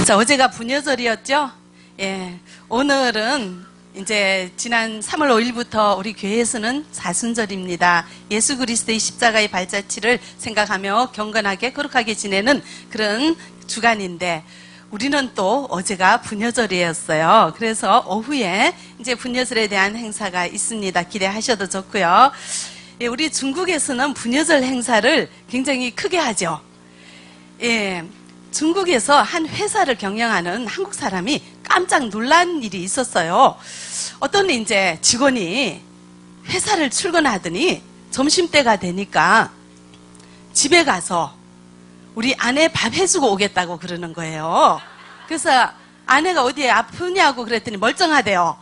자, 어제가 부녀절이었죠? 예. 오늘은 이제 지난 3월 5일부터 우리 교회에서는 사순절입니다. 예수 그리스도의 십자가의 발자취를 생각하며 경건하게 거룩하게 지내는 그런 주간인데, 우리는 또 어제가 부녀절이었어요. 그래서 오후에 이제 부녀절에 대한 행사가 있습니다. 기대하셔도 좋고요. 예, 우리 중국에서는 부녀절 행사를 굉장히 크게 하죠. 예. 중국에서 한 회사를 경영하는 한국 사람이 깜짝 놀란 일이 있었어요. 어떤 이제 직원이 회사를 출근하더니 점심때가 되니까 집에 가서 우리 아내 밥 해주고 오겠다고 그러는 거예요. 그래서 아내가 어디에 아프냐고 그랬더니 멀쩡하대요.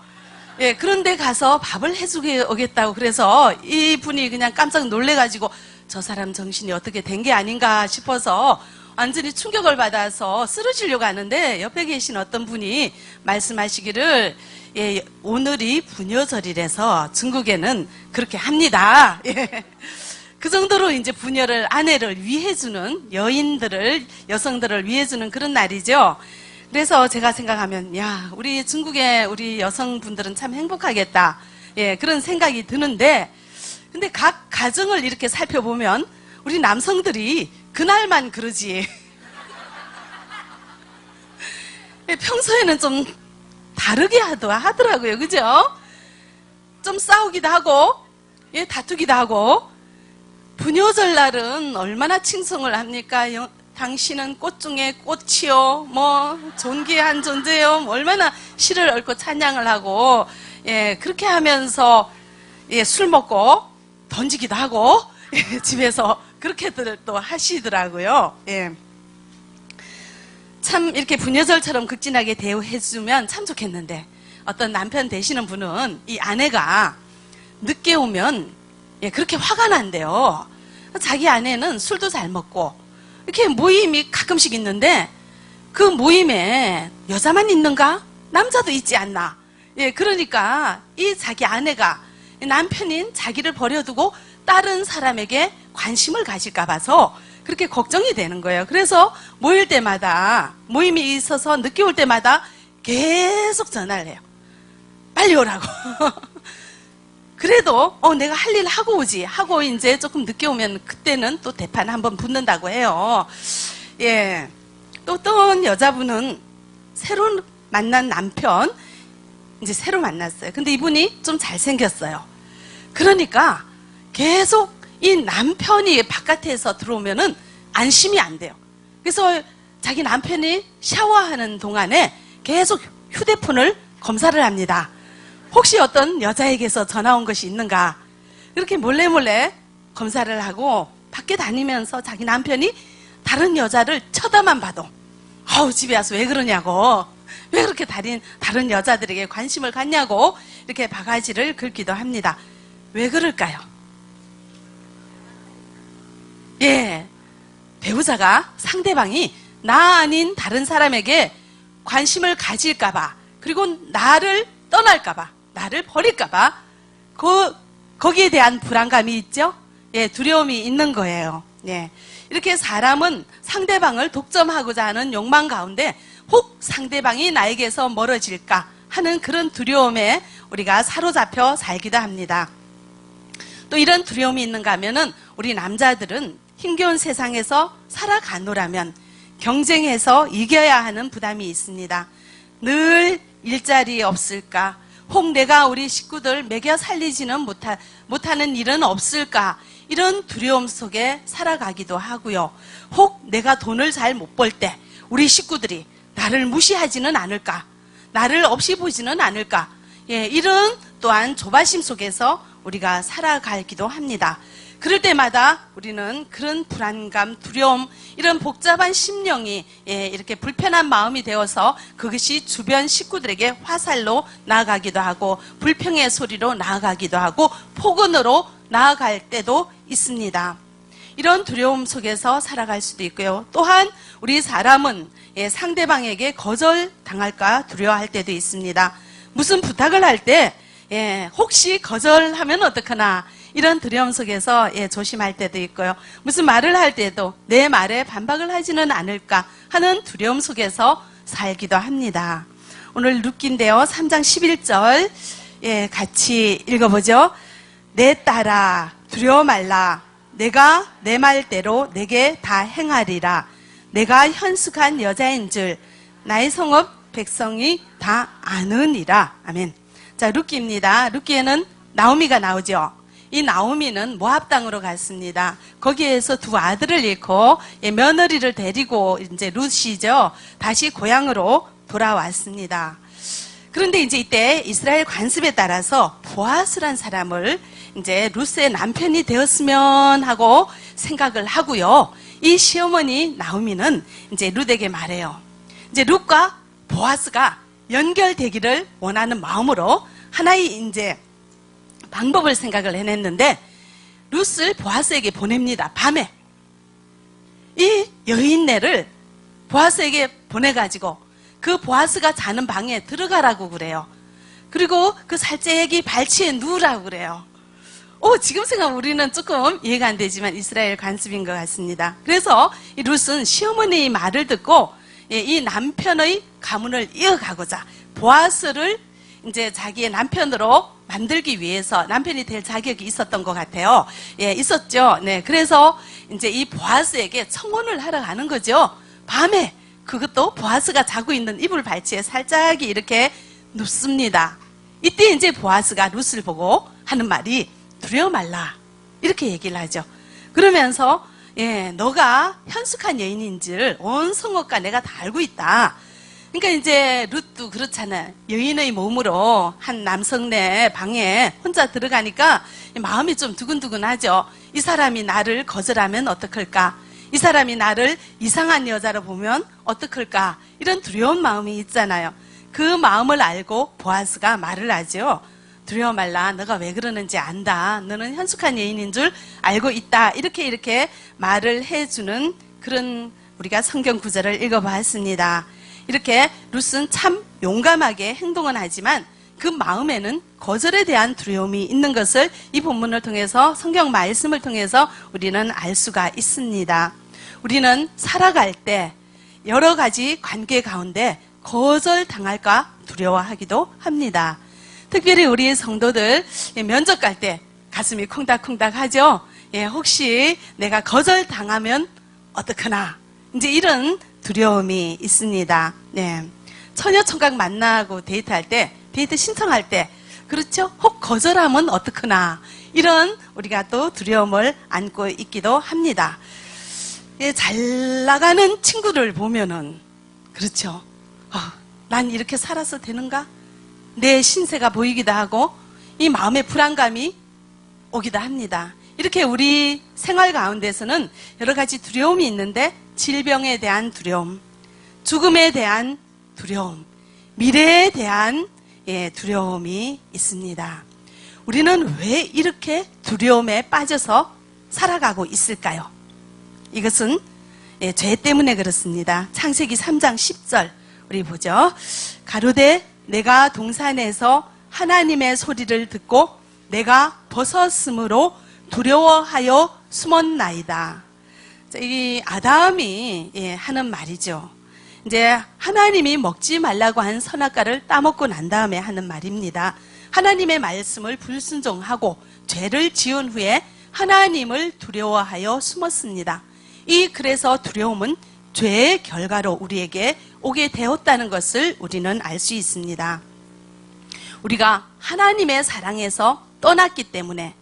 예, 그런데 가서 밥을 해주고 오겠다고 그래서 이분이 그냥 깜짝 놀래가지고 저 사람 정신이 어떻게 된 게 아닌가 싶어서 완전히 충격을 받아서 쓰러지려고 하는데, 옆에 계신 어떤 분이 말씀하시기를, 예, 오늘이 부녀절이라서 중국에는 그렇게 합니다. 예. 그 정도로 이제 부녀를, 아내를 위해주는, 여성들을 위해주는 그런 날이죠. 그래서 제가 생각하면, 야, 우리 중국의 우리 여성분들은 참 행복하겠다. 예, 그런 생각이 드는데, 근데 각 가정을 이렇게 살펴보면 우리 남성들이 그날만 그러지. 평소에는 좀 다르게 하더라고요. 그죠? 좀 싸우기도 하고, 예, 다투기도 하고. 부녀절 날은 얼마나 칭송을 합니까? 당신은 꽃 중에 꽃이요. 뭐, 존귀한 존재요. 얼마나 시를 읊고 찬양을 하고, 예, 그렇게 하면서, 예, 술 먹고 던지기도 하고, 예, 집에서 그렇게들 또 하시더라고요. 예. 참 이렇게 부녀절처럼 극진하게 대우해주면 참 좋겠는데, 어떤 남편 되시는 분은 이 아내가 늦게 오면, 예, 그렇게 화가 난대요. 자기 아내는 술도 잘 먹고 이렇게 모임이 가끔씩 있는데, 그 모임에 여자만 있는가? 남자도 있지 않나? 예, 그러니까 이 자기 아내가, 남편인 자기를 버려두고 다른 사람에게 관심을 가질까 봐서 그렇게 걱정이 되는 거예요. 그래서 모일 때마다, 모임이 있어서 늦게 올 때마다 계속 전화를 해요. 빨리 오라고. 그래도 내가 할 일 하고 오지 하고 이제 조금 늦게 오면 그때는 또 대판 한번 붙는다고 해요. 예. 또 어떤 여자분은 새로 만난 남편, 이제 새로 만났어요. 근데 이분이 좀 잘생겼어요. 그러니까 계속 이 남편이 바깥에서 들어오면은 안심이 안 돼요. 그래서 자기 남편이 샤워하는 동안에 계속 휴대폰을 검사를 합니다. 혹시 어떤 여자에게서 전화 온 것이 있는가? 이렇게 몰래 검사를 하고 밖에 다니면서 자기 남편이 다른 여자를 쳐다만 봐도, 집에 와서 왜 그러냐고, 왜 그렇게 다른 여자들에게 관심을 갖냐고 이렇게 바가지를 긁기도 합니다. 왜 그럴까요? 예, 배우자가, 상대방이 나 아닌 다른 사람에게 관심을 가질까봐, 그리고 나를 떠날까봐, 나를 버릴까봐, 거기에 대한 불안감이 있죠? 예, 두려움이 있는 거예요. 예. 이렇게 사람은 상대방을 독점하고자 하는 욕망 가운데 혹 상대방이 나에게서 멀어질까 하는 그런 두려움에 우리가 사로잡혀 살기도 합니다. 또 이런 두려움이 있는가 하면은 우리 남자들은 힘겨운 세상에서 살아가노라면 경쟁해서 이겨야 하는 부담이 있습니다. 늘 일자리 없을까? 혹 내가 우리 식구들 먹여 살리지는 못하는 일은 없을까? 이런 두려움 속에 살아가기도 하고요. 혹 내가 돈을 잘 못 벌 때 우리 식구들이 나를 무시하지는 않을까? 나를 없이 보지는 않을까? 예, 이런 또한 조바심 속에서 우리가 살아가기도 합니다. 그럴 때마다 우리는 그런 불안감, 두려움, 이런 복잡한 심령이, 예, 이렇게 불편한 마음이 되어서 그것이 주변 식구들에게 화살로 나아가기도 하고, 불평의 소리로 나아가기도 하고, 폭언으로 나아갈 때도 있습니다. 이런 두려움 속에서 살아갈 수도 있고요. 또한 우리 사람은, 예, 상대방에게 거절당할까 두려워할 때도 있습니다. 무슨 부탁을 할 때, 예, 혹시 거절하면 어떡하나, 이런 두려움 속에서, 예, 조심할 때도 있고요. 무슨 말을 할 때도 내 말에 반박을 하지는 않을까 하는 두려움 속에서 살기도 합니다. 오늘 룻기인데요. 3장 11절 같이 읽어보죠. 내 딸아 두려워 말라. 내가 내 말대로 내게 다 행하리라. 내가 현숙한 여자인 줄 나의 성읍 백성이 다 아느니라. 아멘. 자, 룻기입니다. 룻기에는 나오미가 나오죠. 이 나오미는 모압 땅으로 갔습니다. 거기에서 두 아들을 잃고 며느리를 데리고 이제 룻이죠. 다시 고향으로 돌아왔습니다. 그런데 이제 이때 이스라엘 관습에 따라서 보아스란 사람을 이제 룻의 남편이 되었으면 하고 생각을 하고요. 이 시어머니 나오미는 이제 룻에게 말해요. 이제 룻과 보아스가 연결되기를 원하는 마음으로 하나의 이제 방법을 생각을 해냈는데 룻을 보아스에게 보냅니다. 밤에 이 여인네를 보아스에게 보내가지고 그 보아스가 자는 방에 들어가라고 그래요. 그리고 그 살쾡이 발치에 누우라고 그래요. 지금 생각하면 우리는 조금 이해가 안 되지만 이스라엘 관습인 것 같습니다. 그래서 이 룻은 시어머니의 말을 듣고 이 남편의 가문을 이어가고자 보아스를 이제 자기의 남편으로 만들기 위해서 남편이 될 자격이 있었던 것 같아요. 있었죠. 네, 그래서 이제 이 보아스에게 청혼을 하러 가는 거죠. 밤에 그것도 보아스가 자고 있는 이불 발치에 살짝 이렇게 눕습니다. 이때 이제 보아스가 룻을 보고 하는 말이 두려워 말라 이렇게 얘기를 하죠. 그러면서 너가 현숙한 여인인 줄 온 성읍과 내가 다 알고 있다. 그러니까 이제 룻도 그렇잖아요. 여인의 몸으로 한 남성네 방에 혼자 들어가니까 마음이 좀 두근두근하죠. 이 사람이 나를 거절하면 어떡할까? 이 사람이 나를 이상한 여자로 보면 어떡할까? 이런 두려운 마음이 있잖아요. 그 마음을 알고 보아스가 말을 하죠. 두려워 말라. 너가 왜 그러는지 안다. 너는 현숙한 여인인 줄 알고 있다. 이렇게 말을 해주는 그런 우리가 성경 구절을 읽어봤습니다. 이렇게 룻은 참 용감하게 행동은 하지만 그 마음에는 거절에 대한 두려움이 있는 것을 이 본문을 통해서 성경 말씀을 통해서 우리는 알 수가 있습니다. 우리는 살아갈 때 여러 가지 관계 가운데 거절당할까 두려워하기도 합니다. 특별히 우리 성도들 면접 갈 때 가슴이 콩닥콩닥 하죠. 혹시 내가 거절당하면 어떡하나 이제 이런 두려움이 있습니다. 네. 처녀총각 만나고 데이트할 때, 데이트 신청할 때, 그렇죠? 혹 거절하면 어떡하나 이런 우리가 또 두려움을 안고 있기도 합니다. 잘 나가는 친구를 보면은 그렇죠. 난 이렇게 살아서 되는가? 내 신세가 보이기도 하고 이 마음의 불안감이 오기도 합니다. 이렇게 우리 생활 가운데서는 여러 가지 두려움이 있는데 질병에 대한 두려움, 죽음에 대한 두려움, 미래에 대한 두려움이 있습니다. 우리는 왜 이렇게 두려움에 빠져서 살아가고 있을까요? 이것은 죄 때문에 그렇습니다. 창세기 3장 10절 우리 보죠. 가로되 내가 동산에서 하나님의 소리를 듣고 내가 벗었으므로 두려워하여 숨었나이다. 이 아담이 하는 말이죠. 이제 하나님이 먹지 말라고 한 선악과를 따먹고 난 다음에 하는 말입니다. 하나님의 말씀을 불순종하고 죄를 지은 후에 하나님을 두려워하여 숨었습니다. 그래서 두려움은 죄의 결과로 우리에게 오게 되었다는 것을 우리는 알 수 있습니다. 우리가 하나님의 사랑에서 떠났기 때문에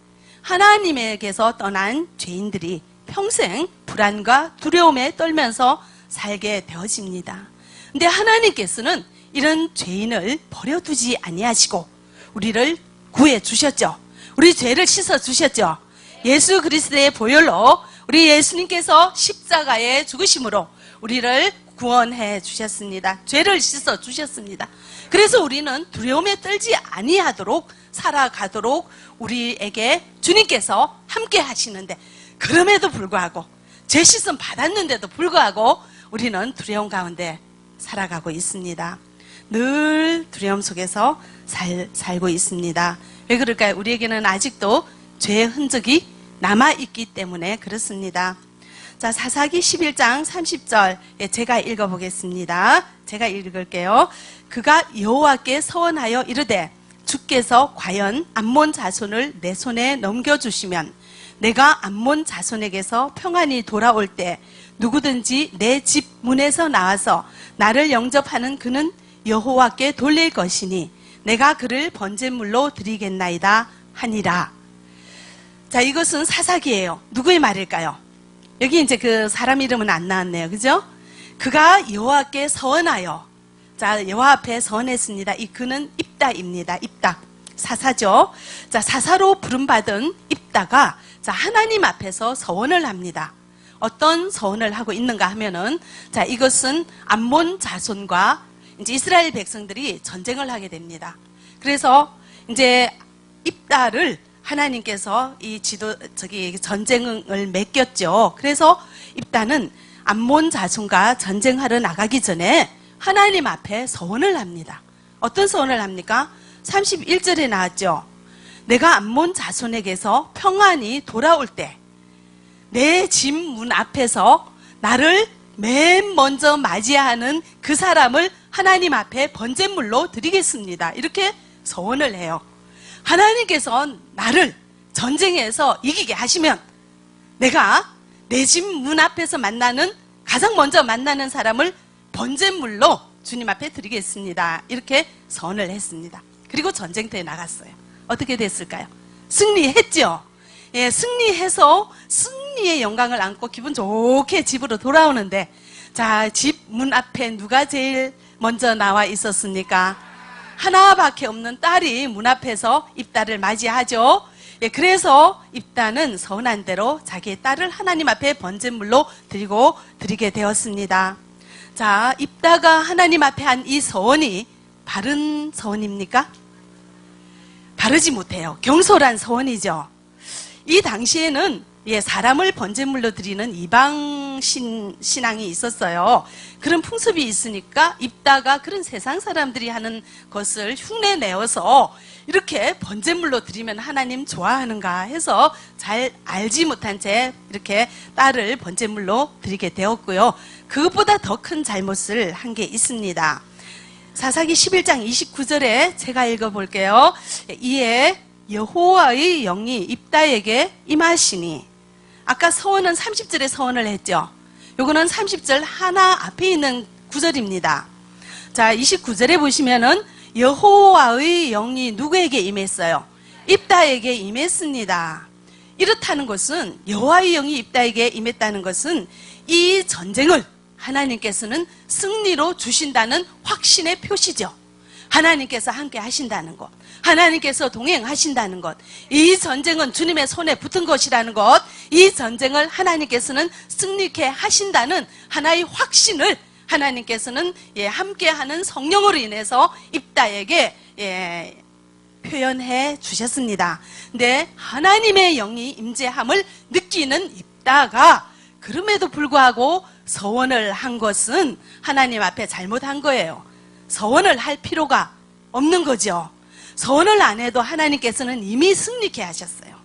하나님에게서 떠난 죄인들이 평생 불안과 두려움에 떨면서 살게 되어집니다. 근데 하나님께서는 이런 죄인을 버려두지 아니하시고 우리를 구해 주셨죠. 우리 죄를 씻어 주셨죠. 예수 그리스도의 보혈로 우리 예수님께서 십자가에 죽으심으로 우리를 구원해 주셨습니다. 죄를 씻어 주셨습니다. 그래서 우리는 두려움에 떨지 아니하도록 살아가도록 우리에게 주님께서 함께 하시는데 그럼에도 불구하고 죄 씻음 받았는데도 불구하고 우리는 두려움 가운데 살아가고 있습니다. 늘 두려움 속에서 살고 있습니다. 왜 그럴까요? 우리에게는 아직도 죄의 흔적이 남아있기 때문에 그렇습니다. 자, 사사기 11장 30절 제가 읽어보겠습니다. 제가 읽을게요. 그가 여호와께 서원하여 이르되 주께서 과연 암몬 자손을 내 손에 넘겨주시면 내가 암몬 자손에게서 평안히 돌아올 때 누구든지 내 집 문에서 나와서 나를 영접하는 그는 여호와께 돌릴 것이니 내가 그를 번제물로 드리겠나이다 하니라. 자, 이것은 사사기예요. 누구의 말일까요? 여기 이제 그 사람 이름은 안 나왔네요. 그죠? 그가 여호와께 서원하여, 자, 여호와 앞에 서원했습니다. 이 그는 입다입니다. 입다. 사사죠. 자, 사사로 부름받은 입다가 자, 하나님 앞에서 서원을 합니다. 어떤 서원을 하고 있는가 하면은, 자, 이것은 암몬 자손과 이제 이스라엘 백성들이 전쟁을 하게 됩니다. 그래서 이제 입다를 하나님께서 이 전쟁을 맡겼죠. 그래서 입다는 암몬 자손과 전쟁하러 나가기 전에 하나님 앞에 서원을 합니다. 어떤 서원을 합니까? 31절에 나왔죠. 내가 암몬 자손에게서 평안히 돌아올 때 내 집 문 앞에서 나를 맨 먼저 맞이하는 그 사람을 하나님 앞에 번제물로 드리겠습니다. 이렇게 서원을 해요. 하나님께서 나를 전쟁에서 이기게 하시면 내가 내 집 문 앞에서 가장 먼저 만나는 사람을 번제물로 주님 앞에 드리겠습니다. 이렇게 서원을 했습니다. 그리고 전쟁터에 나갔어요. 어떻게 됐을까요? 승리했죠. 예, 승리해서 승리의 영광을 안고 기분 좋게 집으로 돌아오는데, 자, 집 문 앞에 누가 제일 먼저 나와 있었습니까? 하나밖에 없는 딸이 문 앞에서 입다를 맞이하죠. 예, 그래서 입다는 서운한 대로 자기의 딸을 하나님 앞에 번제물로 드리게 되었습니다. 자, 입다가 하나님 앞에 한 이 서원이 바른 서원입니까? 바르지 못해요. 경솔한 서원이죠. 이 당시에는 사람을 번제물로 드리는 이방 신앙이 있었어요. 그런 풍습이 있으니까 입다가 그런 세상 사람들이 하는 것을 흉내내어서 이렇게 번제물로 드리면 하나님 좋아하는가 해서 잘 알지 못한 채 이렇게 딸을 번제물로 드리게 되었고요. 그것보다 더 큰 잘못을 한 게 있습니다. 사사기 11장 29절에 제가 읽어볼게요. 이에 여호와의 영이 입다에게 임하시니, 아까 서원은 30절에 서원을 했죠. 요거는 30절 하나 앞에 있는 구절입니다. 자, 29절에 보시면은 여호와의 영이 누구에게 임했어요? 입다에게 임했습니다. 이렇다는 것은, 여호와의 영이 입다에게 임했다는 것은 이 전쟁을 하나님께서는 승리로 주신다는 확신의 표시죠. 하나님께서 함께 하신다는 것, 하나님께서 동행하신다는 것, 이 전쟁은 주님의 손에 붙은 것이라는 것, 이 전쟁을 하나님께서는 승리케 하신다는 하나의 확신을 하나님께서는 함께하는 성령으로 인해서 입다에게 표현해 주셨습니다. 근데 하나님의 영이 임재함을 느끼는 입다가 그럼에도 불구하고 서원을 한 것은 하나님 앞에 잘못한 거예요. 서원을 할 필요가 없는 거죠. 서원을 안 해도 하나님께서는 이미 승리케 하셨어요.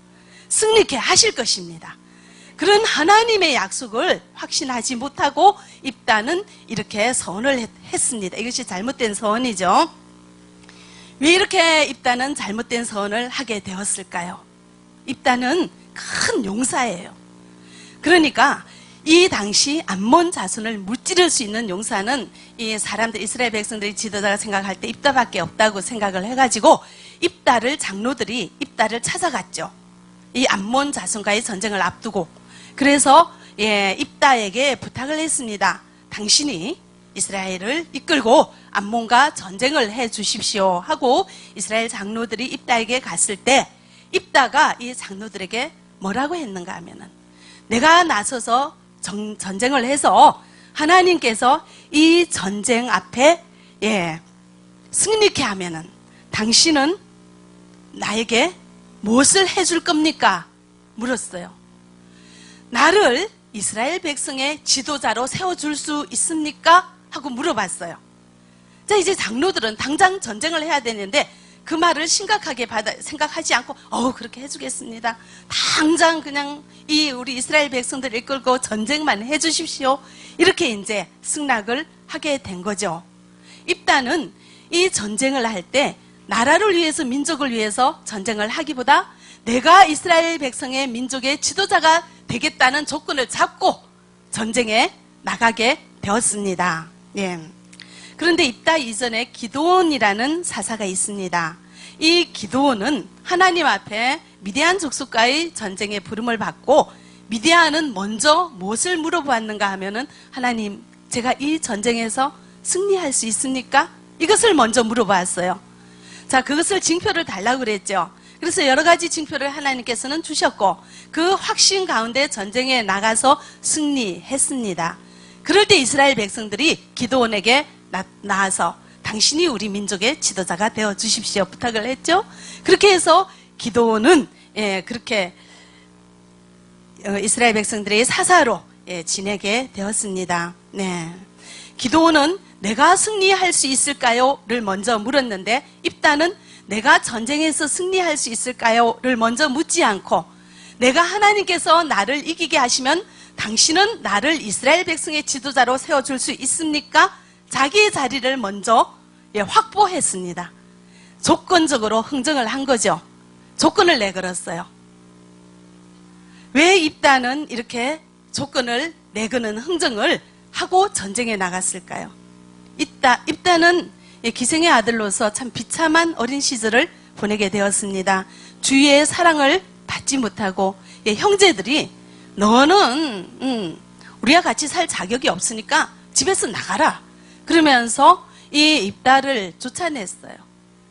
승리케 하실 것입니다. 그런 하나님의 약속을 확신하지 못하고 입다는 이렇게 서원을 했습니다. 이것이 잘못된 서원이죠. 왜 이렇게 입다는 잘못된 서원을 하게 되었을까요? 입다는 큰 용사예요. 그러니까 이 당시 암몬 자손을 무찌를 수 있는 용사는 이 사람들, 이스라엘 백성들이 지도자가 생각할 때 입다밖에 없다고 생각을 해가지고 장로들이 입다를 찾아갔죠. 이 암몬 자손과의 전쟁을 앞두고. 그래서 입다에게 부탁을 했습니다. 당신이 이스라엘을 이끌고 암몬과 전쟁을 해 주십시오 하고 이스라엘 장로들이 입다에게 갔을 때 입다가 이 장로들에게 뭐라고 했는가 하면은, 내가 나서서 전쟁을 해서 하나님께서 이 전쟁 앞에 승리케 하면은 당신은 나에게 무엇을 해줄 겁니까? 물었어요. 나를 이스라엘 백성의 지도자로 세워줄 수 있습니까? 하고 물어봤어요. 자, 이제 장로들은 당장 전쟁을 해야 되는데 그 말을 심각하게 생각하지 않고 그렇게 해주겠습니다. 당장 그냥 우리 이스라엘 백성들 이끌고 전쟁만 해주십시오. 이렇게 이제 승낙을 하게 된 거죠. 입다는 이 전쟁을 할 때 나라를 위해서 민족을 위해서 전쟁을 하기보다 내가 이스라엘 백성의 민족의 지도자가 되겠다는 조건을 잡고 전쟁에 나가게 되었습니다. 예. 그런데 입다 이전에 기드온이라는 사사가 있습니다. 이 기드온은 하나님 앞에 미디안 족속과의 전쟁에 부름을 받고 미디안은 먼저 무엇을 물어보았는가 하면은 하나님, 제가 이 전쟁에서 승리할 수 있습니까? 이것을 먼저 물어보았어요. 자, 그것을 징표를 달라고 그랬죠. 그래서 여러 가지 징표를 하나님께서는 주셨고 그 확신 가운데 전쟁에 나가서 승리했습니다. 그럴 때 이스라엘 백성들이 기드온에게 나와서 당신이 우리 민족의 지도자가 되어 주십시오 부탁을 했죠. 그렇게 해서 기드온은 그렇게 이스라엘 백성들의 사사로 지내게 되었습니다. 네. 기드온은 내가 승리할 수 있을까요?를 먼저 물었는데 입다는 내가 전쟁에서 승리할 수 있을까요?를 먼저 묻지 않고 내가 하나님께서 나를 이기게 하시면 당신은 나를 이스라엘 백성의 지도자로 세워줄 수 있습니까? 자기의 자리를 먼저 확보했습니다. 조건적으로 흥정을 한 거죠. 조건을 내걸었어요. 왜 입다는 이렇게 조건을 내거는 흥정을 하고 전쟁에 나갔을까요? 입다는 기생의 아들로서 참 비참한 어린 시절을 보내게 되었습니다. 주위의 사랑을 받지 못하고 형제들이 너는 우리와 같이 살 자격이 없으니까 집에서 나가라 그러면서 이 입다를 쫓아냈어요.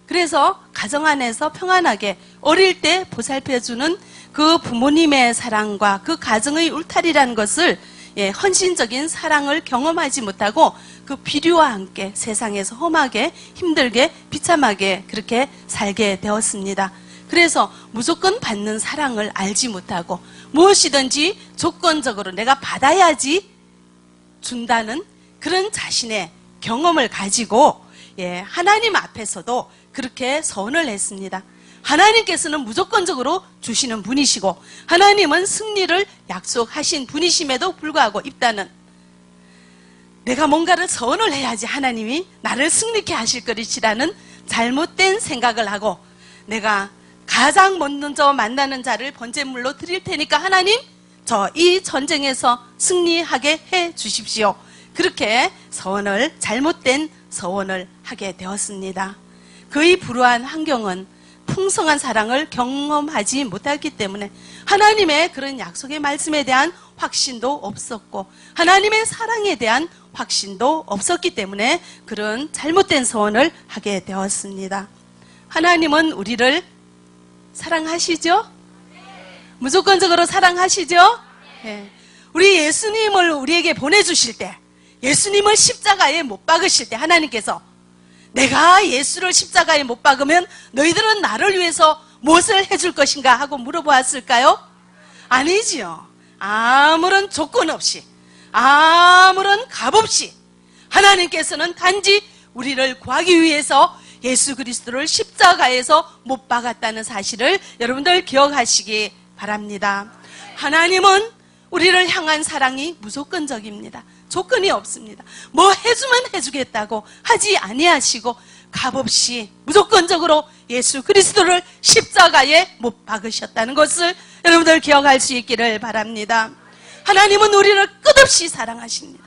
그래서 가정 안에서 평안하게 어릴 때 보살펴주는 그 부모님의 사랑과 그 가정의 울타리라는 것을 헌신적인 사랑을 경험하지 못하고 그 비류와 함께 세상에서 험하게 힘들게 비참하게 그렇게 살게 되었습니다. 그래서 무조건 받는 사랑을 알지 못하고 무엇이든지 조건적으로 내가 받아야지 준다는 그런 자신의 경험을 가지고 하나님 앞에서도 그렇게 서원을 했습니다. 하나님께서는 무조건적으로 주시는 분이시고 하나님은 승리를 약속하신 분이심에도 불구하고 입다는 내가 뭔가를 서원을 해야지 하나님이 나를 승리케 하실 것이라는 잘못된 생각을 하고 내가 가장 먼저 만나는 자를 번제물로 드릴 테니까 하나님 저 이 전쟁에서 승리하게 해 주십시오. 그렇게 잘못된 서원을 하게 되었습니다. 그의 불우한 환경은 풍성한 사랑을 경험하지 못했기 때문에 하나님의 그런 약속의 말씀에 대한 확신도 없었고 하나님의 사랑에 대한 확신도 없었기 때문에 그런 잘못된 서원을 하게 되었습니다. 하나님은 우리를 사랑하시죠? 무조건적으로 사랑하시죠? 네. 우리 예수님을 우리에게 보내주실 때 예수님을 십자가에 못 박으실 때 하나님께서 내가 예수를 십자가에 못 박으면 너희들은 나를 위해서 무엇을 해줄 것인가 하고 물어보았을까요? 아니지요. 아무런 조건 없이 아무런 값 없이 하나님께서는 단지 우리를 구하기 위해서 예수 그리스도를 십자가에서 못 박았다는 사실을 여러분들 기억하시기 바랍니다. 하나님은 우리를 향한 사랑이 무조건적입니다. 조건이 없습니다. 뭐 해주면 해주겠다고 하지 아니하시고 값없이 무조건적으로 예수 그리스도를 십자가에 못 박으셨다는 것을 여러분들 기억할 수 있기를 바랍니다. 하나님은 우리를 끝없이 사랑하십니다.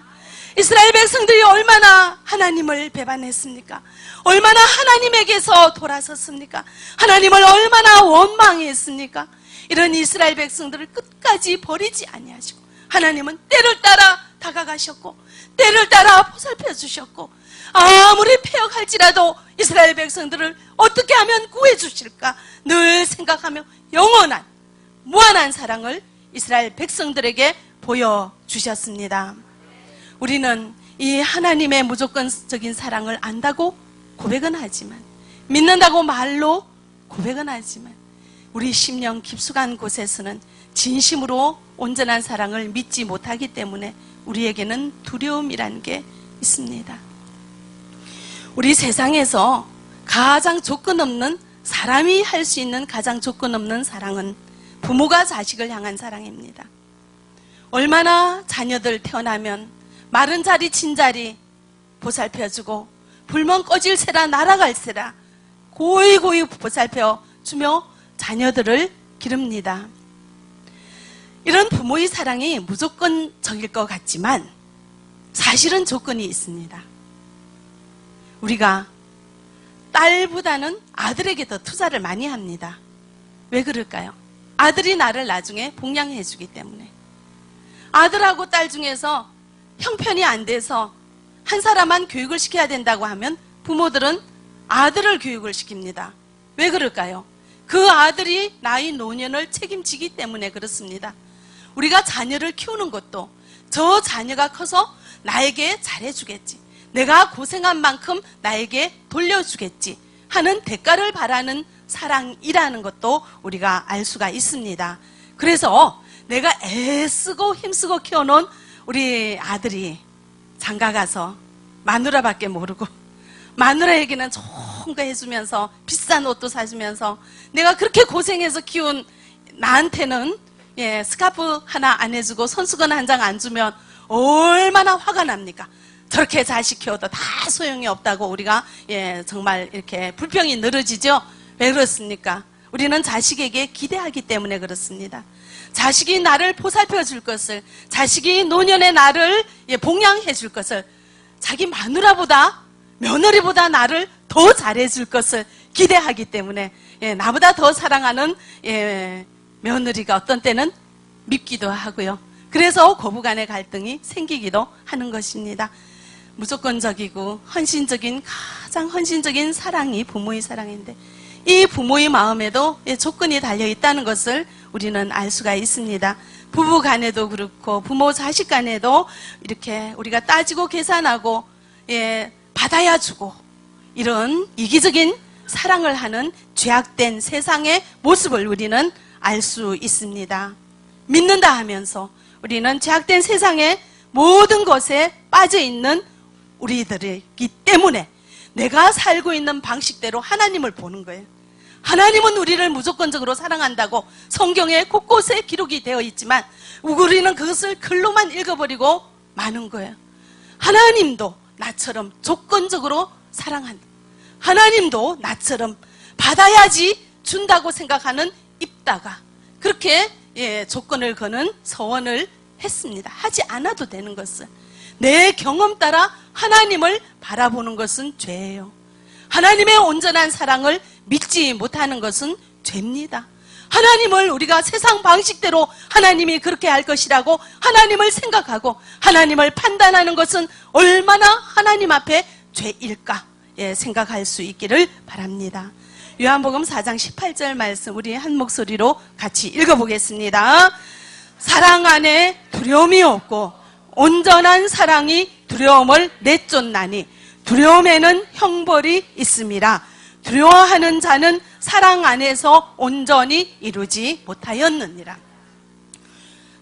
이스라엘 백성들이 얼마나 하나님을 배반했습니까? 얼마나 하나님에게서 돌아섰습니까? 하나님을 얼마나 원망했습니까? 이런 이스라엘 백성들을 끝까지 버리지 아니하시고 하나님은 때를 따라 다가가셨고 때를 따라 보살펴 주셨고 아무리 패역할지라도 이스라엘 백성들을 어떻게 하면 구해 주실까 늘 생각하며 영원한 무한한 사랑을 이스라엘 백성들에게 보여주셨습니다. 우리는 이 하나님의 무조건적인 사랑을 안다고 고백은 하지만 믿는다고 말로 고백은 하지만 우리 심령 깊숙한 곳에서는 진심으로 온전한 사랑을 믿지 못하기 때문에 우리에게는 두려움이라는 게 있습니다. 우리 세상에서 가장 조건 없는 사람이 할 수 있는 가장 조건 없는 사랑은 부모가 자식을 향한 사랑입니다. 얼마나 자녀들 태어나면 마른 자리 친자리 보살펴주고 불멍 꺼질세라 날아갈세라 고이고이 보살펴 주며 자녀들을 기릅니다. 이런 부모의 사랑이 무조건적일 것 같지만 사실은 조건이 있습니다. 우리가 딸보다는 아들에게 더 투자를 많이 합니다. 왜 그럴까요? 아들이 나를 나중에 봉양해 주기 때문에. 아들하고 딸 중에서 형편이 안 돼서 한 사람만 교육을 시켜야 된다고 하면 부모들은 아들을 교육을 시킵니다. 왜 그럴까요? 그 아들이 나의 노년을 책임지기 때문에 그렇습니다. 우리가 자녀를 키우는 것도 저 자녀가 커서 나에게 잘해주겠지, 내가 고생한 만큼 나에게 돌려주겠지 하는 대가를 바라는 사랑이라는 것도 우리가 알 수가 있습니다. 그래서 내가 애쓰고 힘쓰고 키워놓은 우리 아들이 장가가서 마누라밖에 모르고 마누라에게는 좋은 거 해주면서 비싼 옷도 사주면서 내가 그렇게 고생해서 키운 나한테는 스카프 하나 안 해주고 손수건 한 장 안 주면 얼마나 화가 납니까? 저렇게 자식 키워도 다 소용이 없다고 우리가 정말 이렇게 불평이 늘어지죠. 왜 그렇습니까? 우리는 자식에게 기대하기 때문에 그렇습니다. 자식이 나를 보살펴 줄 것을, 자식이 노년에 나를 봉양해 줄 것을, 자기 마누라보다 며느리보다 나를 더 잘해줄 것을 기대하기 때문에 나보다 더 사랑하는 며느리가 어떤 때는 밉기도 하고요. 그래서 고부간의 갈등이 생기기도 하는 것입니다. 무조건적이고 헌신적인, 가장 헌신적인 사랑이 부모의 사랑인데 이 부모의 마음에도 조건이 달려있다는 것을 우리는 알 수가 있습니다. 부부 간에도 그렇고 부모 자식 간에도 이렇게 우리가 따지고 계산하고 받아야 주고 이런 이기적인 사랑을 하는 죄악된 세상의 모습을 우리는 알 수 있습니다. 믿는다 하면서 우리는 죄악된 세상의 모든 것에 빠져있는 우리들이기 때문에 내가 살고 있는 방식대로 하나님을 보는 거예요. 하나님은 우리를 무조건적으로 사랑한다고 성경에 곳곳에 기록이 되어 있지만 우리는 그것을 글로만 읽어버리고 마는 거예요. 하나님도 나처럼 조건적으로 사랑한다. 하나님도 나처럼 받아야지 준다고 생각하는 입다가 그렇게 조건을 거는 서원을 했습니다. 하지 않아도 되는 것을. 내 경험 따라 하나님을 바라보는 것은 죄예요. 하나님의 온전한 사랑을 믿지 못하는 것은 죄입니다. 하나님을 우리가 세상 방식대로 하나님이 그렇게 할 것이라고 하나님을 생각하고 하나님을 판단하는 것은 얼마나 하나님 앞에 죄일까 생각할 수 있기를 바랍니다. 요한복음 4장 18절 말씀 우리 한 목소리로 같이 읽어보겠습니다. 사랑 안에 두려움이 없고 온전한 사랑이 두려움을 내쫓나니 두려움에는 형벌이 있음이라. 두려워하는 자는 사랑 안에서 온전히 이루지 못하였느니라.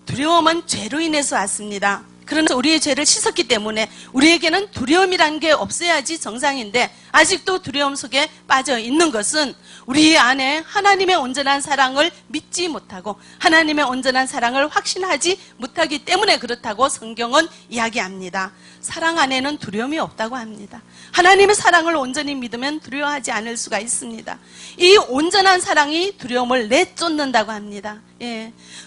두려움은 죄로 인해서 왔습니다. 그러나 우리의 죄를 씻었기 때문에 우리에게는 두려움이란 게 없어야지 정상인데 아직도 두려움 속에 빠져 있는 것은 우리 안에 하나님의 온전한 사랑을 믿지 못하고 하나님의 온전한 사랑을 확신하지 못하기 때문에 그렇다고 성경은 이야기합니다. 사랑 안에는 두려움이 없다고 합니다. 하나님의 사랑을 온전히 믿으면 두려워하지 않을 수가 있습니다. 이 온전한 사랑이 두려움을 내쫓는다고 합니다.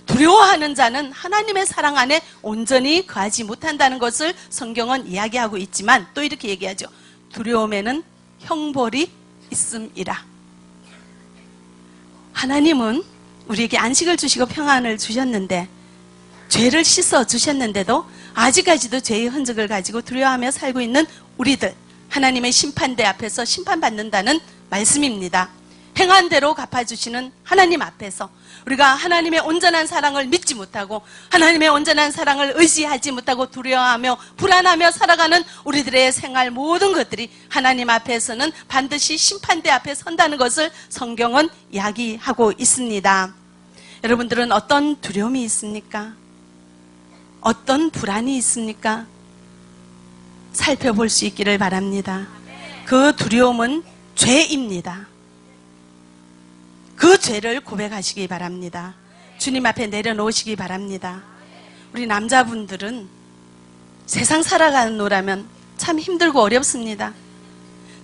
두려워하는 자는 하나님의 사랑 안에 온전히 거하지 못한다는 것을 성경은 이야기하고 있지만 또 이렇게 얘기하죠. 두려움에는 형벌이 있음이라. 하나님은 우리에게 안식을 주시고 평안을 주셨는데 죄를 씻어 주셨는데도 아직까지도 죄의 흔적을 가지고 두려워하며 살고 있는 우리들, 하나님의 심판대 앞에서 심판받는다는 말씀입니다. 행한 대로 갚아주시는 하나님 앞에서 우리가 하나님의 온전한 사랑을 믿지 못하고 하나님의 온전한 사랑을 의지하지 못하고 두려워하며 불안하며 살아가는 우리들의 생활 모든 것들이 하나님 앞에서는 반드시 심판대 앞에 선다는 것을 성경은 이야기하고 있습니다. 여러분들은 어떤 두려움이 있습니까? 어떤 불안이 있습니까? 살펴볼 수 있기를 바랍니다. 그 두려움은 죄입니다. 그 죄를 고백하시기 바랍니다. 주님 앞에 내려놓으시기 바랍니다. 우리 남자분들은 세상 살아가노라면 참 힘들고 어렵습니다.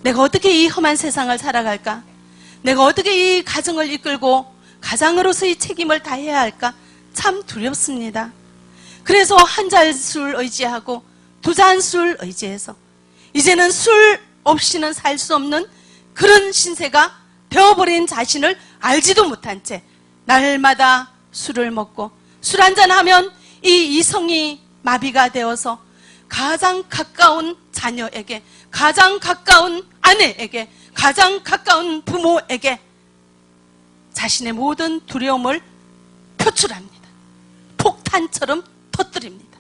내가 어떻게 이 험한 세상을 살아갈까? 내가 어떻게 이 가정을 이끌고 가장으로서의 책임을 다해야 할까? 참 두렵습니다. 그래서 한 잔 술 의지하고 두 잔 술 의지해서 이제는 술 없이는 살 수 없는 그런 신세가 되어버린 자신을 알지도 못한 채 날마다 술을 먹고 술 한잔 하면 이 이성이 마비가 되어서 가장 가까운 자녀에게, 가장 가까운 아내에게, 가장 가까운 부모에게 자신의 모든 두려움을 표출합니다. 폭탄처럼 터뜨립니다.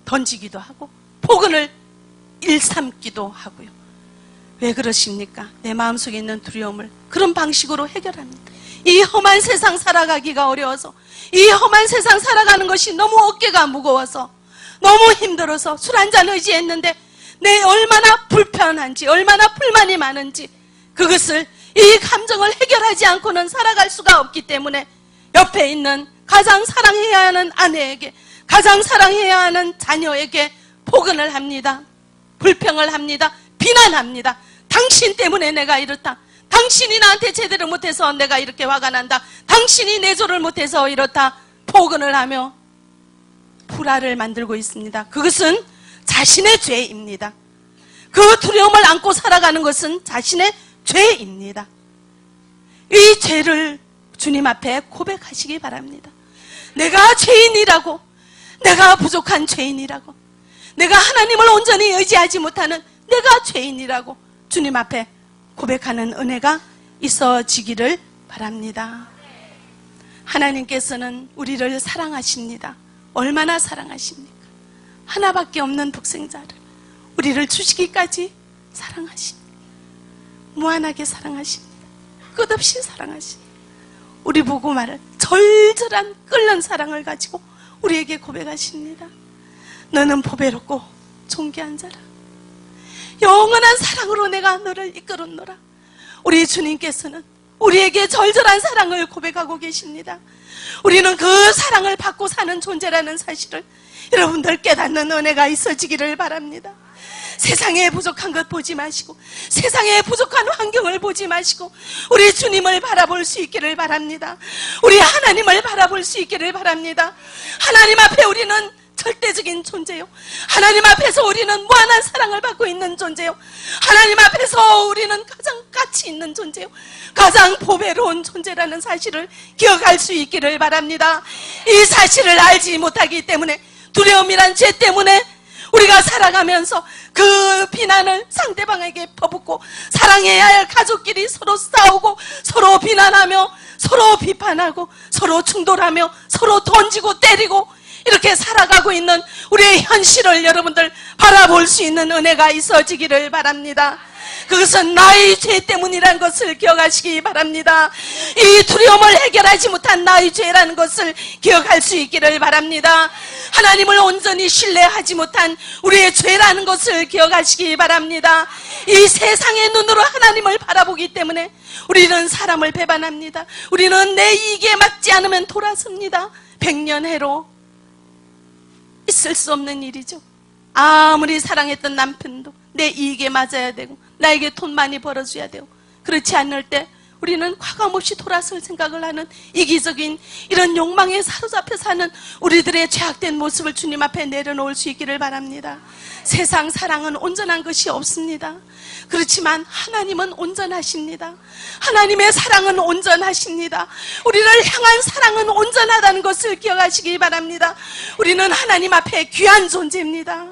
던지기도 하고 폭언을 일삼기도 하고요. 왜 그러십니까? 내 마음속에 있는 두려움을 그런 방식으로 해결합니다. 이 험한 세상 살아가기가 어려워서, 이 험한 세상 살아가는 것이 너무 어깨가 무거워서, 너무 힘들어서 술 한잔 의지했는데 내 얼마나 불편한지, 얼마나 불만이 많은지 그것을, 이 감정을 해결하지 않고는 살아갈 수가 없기 때문에 옆에 있는 가장 사랑해야 하는 아내에게, 가장 사랑해야 하는 자녀에게 폭언을 합니다. 불평을 합니다. 비난합니다. 당신 때문에 내가 이렇다. 당신이 나한테 제대로 못해서 내가 이렇게 화가 난다. 당신이 내조를 못해서 이렇다. 폭언을 하며 불화를 만들고 있습니다. 그것은 자신의 죄입니다. 그 두려움을 안고 살아가는 것은 자신의 죄입니다. 이 죄를 주님 앞에 고백하시기 바랍니다. 내가 죄인이라고, 내가 부족한 죄인이라고, 내가 하나님을 온전히 의지하지 못하는 내가 죄인이라고 주님 앞에 고백하는 은혜가 있어지기를 바랍니다. 하나님께서는 우리를 사랑하십니다. 얼마나 사랑하십니까? 하나밖에 없는 독생자를 우리를 주시기까지 사랑하십니다. 무한하게 사랑하십니다. 끝없이 사랑하십니다. 우리 보고 말을 절절한 끓는 사랑을 가지고 우리에게 고백하십니다. 너는 보배롭고 존귀한 자라. 영원한 사랑으로 내가 너를 이끌었노라. 우리 주님께서는 우리에게 절절한 사랑을 고백하고 계십니다. 우리는 그 사랑을 받고 사는 존재라는 사실을 여러분들 깨닫는 은혜가 있어지기를 바랍니다. 세상에 부족한 것 보지 마시고, 세상에 부족한 환경을 보지 마시고 우리 주님을 바라볼 수 있기를 바랍니다. 우리 하나님을 바라볼 수 있기를 바랍니다. 하나님 앞에 우리는 절대적인 존재요, 하나님 앞에서 우리는 무한한 사랑을 받고 있는 존재요, 하나님 앞에서 우리는 가장 가치 있는 존재요, 가장 보배로운 존재라는 사실을 기억할 수 있기를 바랍니다. 이 사실을 알지 못하기 때문에, 두려움이란 죄 때문에 우리가 살아가면서 그 비난을 상대방에게 퍼붓고, 사랑해야 할 가족끼리 서로 싸우고 서로 비난하며 서로 비판하고 서로 충돌하며 서로 던지고 때리고 이렇게 살아가고 있는 우리의 현실을 여러분들 바라볼 수 있는 은혜가 있어지기를 바랍니다. 그것은 나의 죄 때문이라는 것을 기억하시기 바랍니다. 이 두려움을 해결하지 못한 나의 죄라는 것을 기억할 수 있기를 바랍니다. 하나님을 온전히 신뢰하지 못한 우리의 죄라는 것을 기억하시기 바랍니다. 이 세상의 눈으로 하나님을 바라보기 때문에 우리는 사람을 배반합니다. 우리는 내 이익에 맞지 않으면 돌아섭니다. 백년해로 있을 수 없는 일이죠. 아무리 사랑했던 남편도 내 이익에 맞아야 되고 나에게 돈 많이 벌어줘야 되고, 그렇지 않을 때 우리는 과감없이 돌아설 생각을 하는 이기적인 이런 욕망에 사로잡혀 사는 우리들의 죄악된 모습을 주님 앞에 내려놓을 수 있기를 바랍니다. 세상 사랑은 온전한 것이 없습니다. 그렇지만 하나님은 온전하십니다. 하나님의 사랑은 온전하십니다. 우리를 향한 사랑은 온전하다는 것을 기억하시기 바랍니다. 우리는 하나님 앞에 귀한 존재입니다.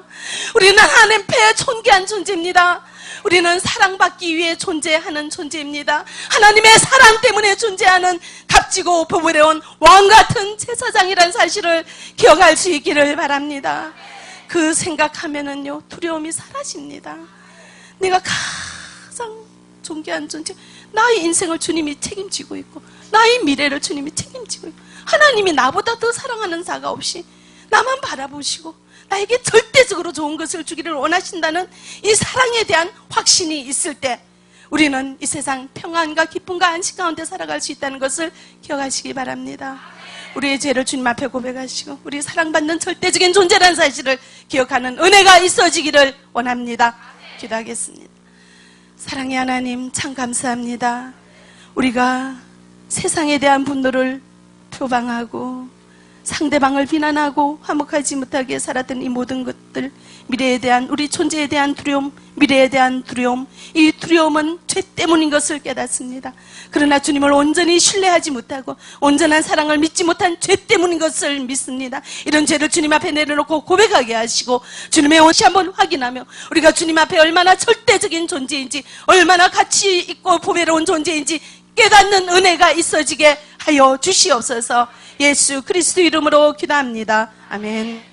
우리는 하나님 앞에 존귀한 존재입니다. 우리는 사랑받기 위해 존재하는 존재입니다. 하나님의 사랑 때문에 존재하는 값지고 보배로운 왕같은 제사장이라는 사실을 기억할 수 있기를 바랍니다. 그 생각하면은요, 두려움이 사라집니다. 내가 가장 존귀한 존재, 나의 인생을 주님이 책임지고 있고 나의 미래를 주님이 책임지고 있고, 하나님이 나보다 더 사랑하는 자가 없이 나만 바라보시고 나에게 절대적으로 좋은 것을 주기를 원하신다는 이 사랑에 대한 확신이 있을 때 우리는 이 세상 평안과 기쁨과 안식 가운데 살아갈 수 있다는 것을 기억하시기 바랍니다. 우리의 죄를 주님 앞에 고백하시고 우리 사랑받는 절대적인 존재라는 사실을 기억하는 은혜가 있어지기를 원합니다. 기도하겠습니다. 사랑의 하나님, 참 감사합니다. 우리가 세상에 대한 분노를 표방하고 상대방을 비난하고 화목하지 못하게 살았던 이 모든 것들, 미래에 대한, 우리 존재에 대한 두려움, 미래에 대한 두려움, 이 두려움은 죄 때문인 것을 깨닫습니다. 그러나 주님을 온전히 신뢰하지 못하고 온전한 사랑을 믿지 못한 죄 때문인 것을 믿습니다. 이런 죄를 주님 앞에 내려놓고 고백하게 하시고 주님의 옷이 한번 확인하며 우리가 주님 앞에 얼마나 절대적인 존재인지, 얼마나 가치 있고 보배로운 존재인지 깨닫는 은혜가 있어지게 하여 주시옵소서. 예수 그리스도 이름으로 기도합니다. 아멘.